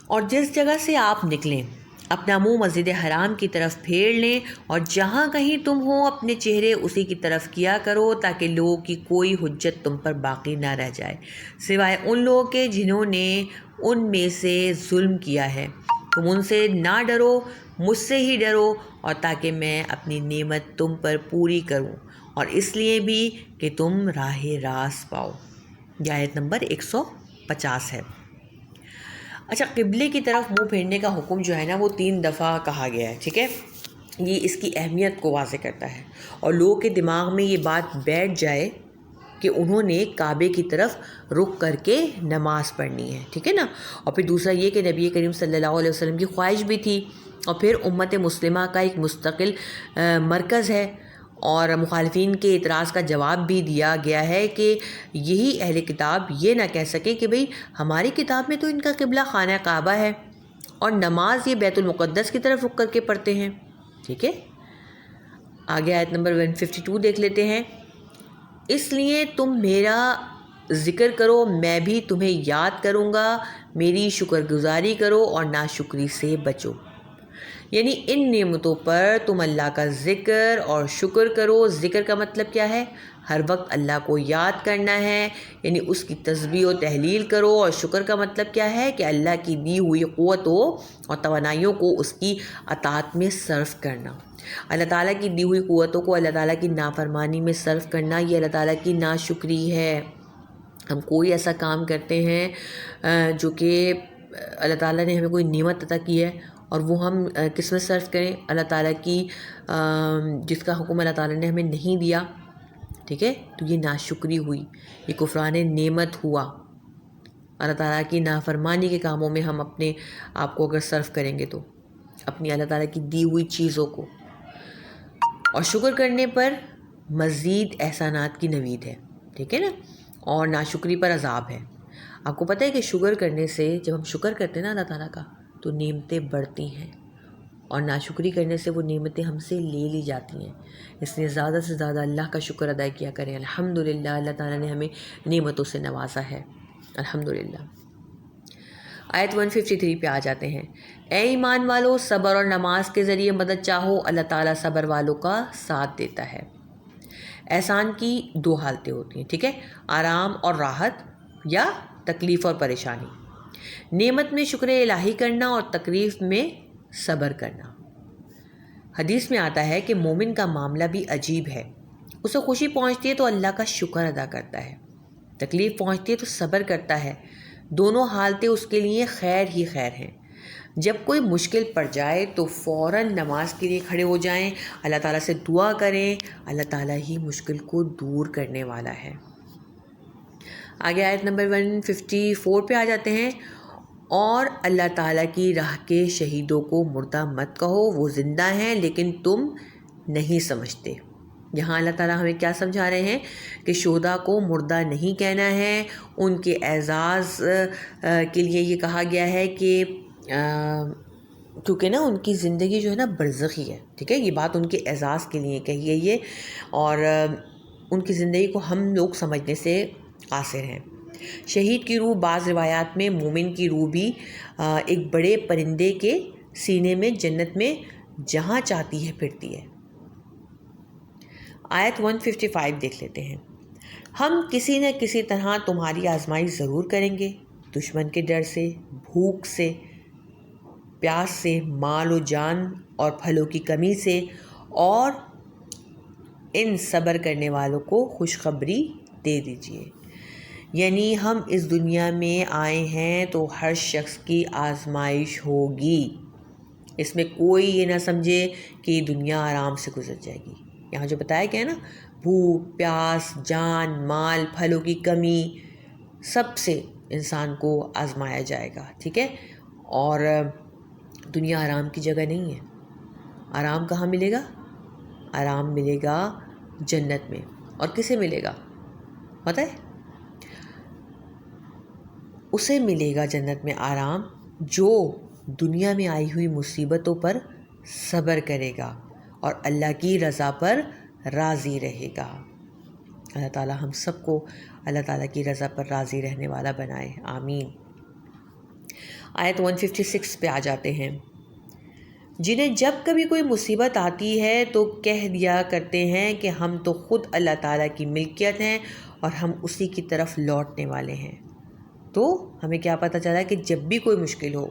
اور جس جگہ سے آپ نکلیں اپنا منہ مسجد حرام کی طرف پھیر لیں، اور جہاں کہیں تم ہو اپنے چہرے اسی کی طرف کیا کرو، تاکہ لوگوں کی کوئی حجت تم پر باقی نہ رہ جائے سوائے ان لوگوں کے جنہوں نے ان میں سے ظلم کیا ہے۔ تم ان سے نہ ڈرو، مجھ سے ہی ڈرو، اور تاکہ میں اپنی نعمت تم پر پوری کروں، اور اس لیے بھی کہ تم راہ راست پاؤ۔ یہ آیت نمبر 150 ہے۔ اچھا، قبلے کی طرف منہ پھیرنے کا حکم جو ہے نا وہ 3 دفعہ کہا گیا ہے، ٹھیک ہے؟ یہ اس کی اہمیت کو واضح کرتا ہے، اور لوگوں کے دماغ میں یہ بات بیٹھ جائے کہ انہوں نے کعبے کی طرف رخ کر کے نماز پڑھنی ہے، ٹھیک ہے نا؟ اور پھر دوسرا یہ کہ نبی کریم صلی اللہ علیہ وسلم کی خواہش بھی تھی، اور پھر امت مسلمہ کا ایک مستقل مرکز ہے، اور مخالفین کے اعتراض کا جواب بھی دیا گیا ہے کہ یہی اہل کتاب یہ نہ کہہ سکے کہ بھئی ہماری کتاب میں تو ان کا قبلہ خانہ کعبہ ہے، اور نماز یہ بیت المقدس کی طرف رخ کر کے پڑھتے ہیں، ٹھیک ہے؟ آگے آیت نمبر 152 دیکھ لیتے ہیں۔ اس لیے تم میرا ذکر کرو، میں بھی تمہیں یاد کروں گا، میری شکر گزاری کرو اور ناشکری سے بچو۔ یعنی ان نعمتوں پر تم اللہ کا ذکر اور شکر کرو۔ ذکر کا مطلب کیا ہے؟ ہر وقت اللہ کو یاد کرنا ہے، یعنی اس کی تسبیح و تحلیل کرو، اور شکر کا مطلب کیا ہے کہ اللہ کی دی ہوئی قوتوں اور توانائیوں کو اس کی اطاعت میں صرف کرنا۔ اللہ تعالیٰ کی دی ہوئی قوتوں کو اللہ تعالیٰ کی نافرمانی میں صرف کرنا، یہ اللہ تعالیٰ کی ناشکری ہے۔ ہم کوئی ایسا کام کرتے ہیں جو کہ اللہ تعالیٰ نے ہمیں کوئی نعمت عطا کی ہے، اور وہ ہم کس میں صرف کریں؟ اللہ تعالیٰ کی جس کا حکم اللہ تعالیٰ نے ہمیں نہیں دیا، ٹھیک ہے؟ تو یہ ناشکری ہوئی، یہ کفران نعمت ہوا۔ اللہ تعالیٰ کی نافرمانی کے کاموں میں ہم اپنے آپ کو اگر صرف کریں گے تو اپنی اللہ تعالیٰ کی دی ہوئی چیزوں کو، اور شکر کرنے پر مزید احسانات کی نوید ہے، ٹھیک ہے نا؟ اور ناشکری پر عذاب ہے۔ آپ کو پتہ ہے کہ شکر کرنے سے، جب ہم شکر کرتے ہیں نا اللہ تعالیٰ کا، تو نعمتیں بڑھتی ہیں، اور ناشکری کرنے سے وہ نعمتیں ہم سے لے لی جاتی ہیں۔ اس لیے زیادہ سے زیادہ اللہ کا شکر ادا کیا کریں۔ الحمدللہ، اللہ تعالیٰ نے ہمیں نعمتوں سے نوازا ہے، الحمدللہ۔ آیت 153 پہ آ جاتے ہیں۔ اے ایمان والو، صبر اور نماز کے ذریعے مدد چاہو، اللہ تعالیٰ صبر والوں کا ساتھ دیتا ہے۔ احسان کی 2 حالتیں ہوتی ہیں، ٹھیک ہے؟ آرام اور راحت، یا تکلیف اور پریشانی۔ نعمت میں شکر الہی کرنا اور تکلیف میں صبر کرنا۔ حدیث میں آتا ہے کہ مومن کا معاملہ بھی عجیب ہے، اسے خوشی پہنچتی ہے تو اللہ کا شکر ادا کرتا ہے، تکلیف پہنچتی ہے تو صبر کرتا ہے۔ دونوں حالتیں اس کے لیے خیر ہی خیر ہیں۔ جب کوئی مشکل پڑ جائے تو فوراً نماز کے لیے کھڑے ہو جائیں، اللہ تعالیٰ سے دعا کریں، اللہ تعالیٰ ہی مشکل کو دور کرنے والا ہے۔ آگے آیت نمبر 154 پہ آ جاتے ہیں۔ اور اللہ تعالیٰ کی راہ کے شہیدوں کو مردہ مت کہو، وہ زندہ ہیں لیکن تم نہیں سمجھتے۔ یہاں اللہ تعالیٰ ہمیں کیا سمجھا رہے ہیں کہ شہداء کو مردہ نہیں کہنا ہے، ان کے اعزاز کے لیے یہ کہا گیا ہے کہ کیونکہ نا ان کی زندگی جو ہے نا برزخی ہے، ٹھیک ہے؟ یہ بات ان کے اعزاز کے لیے کہی ہے یہ، اور ان کی زندگی کو ہم لوگ سمجھنے سے قاصر ہیں۔ شہید کی روح بعض روایات میں مومن کی روح بھی ایک بڑے پرندے کے سینے میں جنت میں جہاں چاہتی ہے پھرتی ہے۔ آیت 155 دیکھ لیتے ہیں۔ ہم کسی نہ کسی طرح تمہاری آزمائش ضرور کریں گے، دشمن کے ڈر سے، بھوک سے، پیاس سے، مال و جان اور پھلوں کی کمی سے، اور ان صبر کرنے والوں کو خوشخبری دے دیجیے۔ یعنی ہم اس دنیا میں آئے ہیں تو ہر شخص کی آزمائش ہوگی، اس میں کوئی یہ نہ سمجھے کہ یہ دنیا آرام سے گزر جائے گی۔ یہاں جو بتایا گیا نا، بھوک، پیاس، جان، مال، پھلوں کی کمی، سب سے انسان کو آزمایا جائے گا، ٹھیک ہے؟ اور دنیا آرام کی جگہ نہیں ہے۔ آرام کہاں ملے گا؟ آرام ملے گا جنت میں۔ اور کسے ملے گا پتہ ہے؟ اسے ملے گا جنت میں آرام جو دنیا میں آئی ہوئی مصیبتوں پر صبر کرے گا اور اللہ کی رضا پر راضی رہے گا۔ اللہ تعالیٰ ہم سب کو اللہ تعالیٰ کی رضا پر راضی رہنے والا بنائے، آمین۔ آیت 156 پہ آ جاتے ہیں. جنہیں جب کبھی کوئی مصیبت آتی ہے تو کہہ دیا کرتے ہیں کہ ہم تو خود اللہ تعالیٰ کی ملکیت ہیں اور ہم اسی کی طرف لوٹنے والے ہیں. تو ہمیں کیا پتہ چلا کہ جب بھی کوئی مشکل ہو،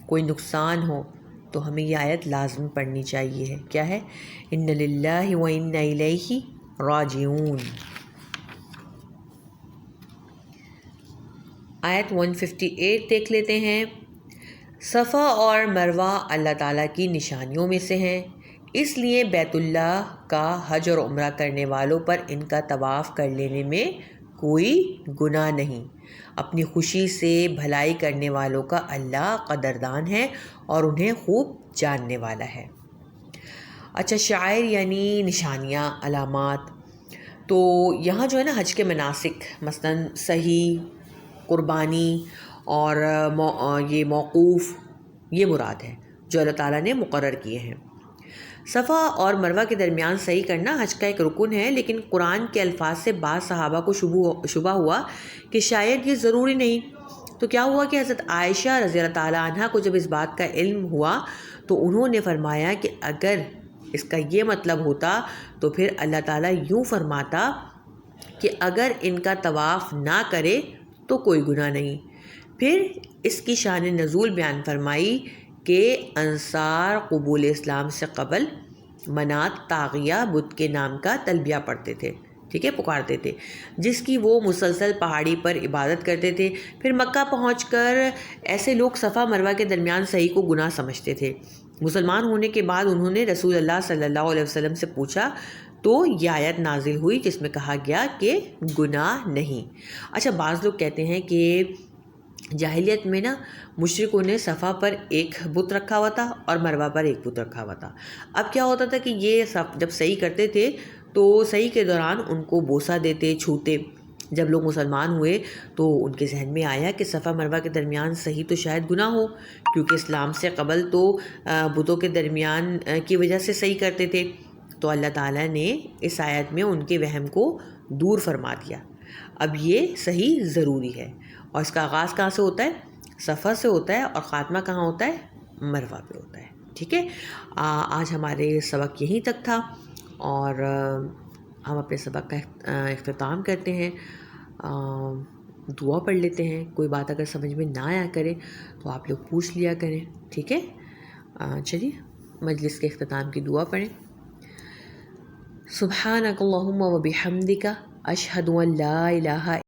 کوئی نقصان ہو، تو ہمیں یہ آیت لازم پڑھنی چاہیے ہے. کیا ہے؟ ان للہ و انا الیہ راجعون. آیت 158 دیکھ لیتے ہیں. صفا اور مروہ اللہ تعالیٰ کی نشانیوں میں سے ہیں، اس لیے بیت اللہ کا حج اور عمرہ کرنے والوں پر ان کا طواف کر لینے میں کوئی گناہ نہیں. اپنی خوشی سے بھلائی کرنے والوں کا اللہ قدردان ہے اور انہیں خوب جاننے والا ہے. اچھا، شعائر یعنی نشانیاں، علامات. تو یہاں جو ہے نا حج کے مناسک، مثلاً صحیح، قربانی اور یہ موقوف، یہ مراد ہے جو اللہ تعالیٰ نے مقرر کیے ہیں. صفا اور مروہ کے درمیان صحیح کرنا حج کا ایک رکن ہے، لیکن قرآن کے الفاظ سے بعض صحابہ کو شبہ ہوا کہ شاید یہ ضروری نہیں. تو کیا ہوا کہ حضرت عائشہ رضی اللہ تعالیٰ عنہ کو جب اس بات کا علم ہوا تو انہوں نے فرمایا کہ اگر اس کا یہ مطلب ہوتا تو پھر اللہ تعالیٰ یوں فرماتا کہ اگر ان کا طواف نہ کرے تو کوئی گناہ نہیں. پھر اس کی شان نزول بیان فرمائی کہ انصار قبول اسلام سے قبل منات طاغیہ بت کے نام کا تلبیہ پڑھتے تھے، ٹھیک ہے، پکارتے تھے، جس کی وہ مسلسل پہاڑی پر عبادت کرتے تھے. پھر مکہ پہنچ کر ایسے لوگ صفا مروہ کے درمیان صحیح کو گناہ سمجھتے تھے. مسلمان ہونے کے بعد انہوں نے رسول اللہ صلی اللہ علیہ وسلم سے پوچھا تو یہ آیت نازل ہوئی جس میں کہا گیا کہ گناہ نہیں. اچھا، بعض لوگ کہتے ہیں کہ جاہلیت میں نا مشرکوں نے صفا پر ایک بت رکھا ہوا تھا اور مروہ پر ایک بت رکھا ہوا تھا. اب کیا ہوتا تھا کہ یہ سب جب صحیح کرتے تھے تو صحیح کے دوران ان کو بوسہ دیتے، چھوتے. جب لوگ مسلمان ہوئے تو ان کے ذہن میں آیا کہ صفا مروہ کے درمیان صحیح تو شاید گناہ ہو، کیونکہ اسلام سے قبل تو بتوں کے درمیان کی وجہ سے صحیح کرتے تھے. تو اللہ تعالیٰ نے اس آیت میں ان کے وہم کو دور فرما دیا. اب یہ صحیح ضروری ہے، اور اس کا آغاز کہاں سے ہوتا ہے؟ صفا سے ہوتا ہے، اور خاتمہ کہاں ہوتا ہے؟ مروہ پہ ہوتا ہے. ٹھیک ہے، آج ہمارے سبق یہیں تک تھا، اور ہم اپنے سبق کا اختتام کرتے ہیں. دعا پڑھ لیتے ہیں. کوئی بات اگر سمجھ میں نہ آیا کرے تو آپ لوگ پوچھ لیا کریں. ٹھیک ہے، چلیے مجلس کے اختتام کی دعا پڑھیں. سبحانک اللہم و بحمدک اشہد ان لا الہ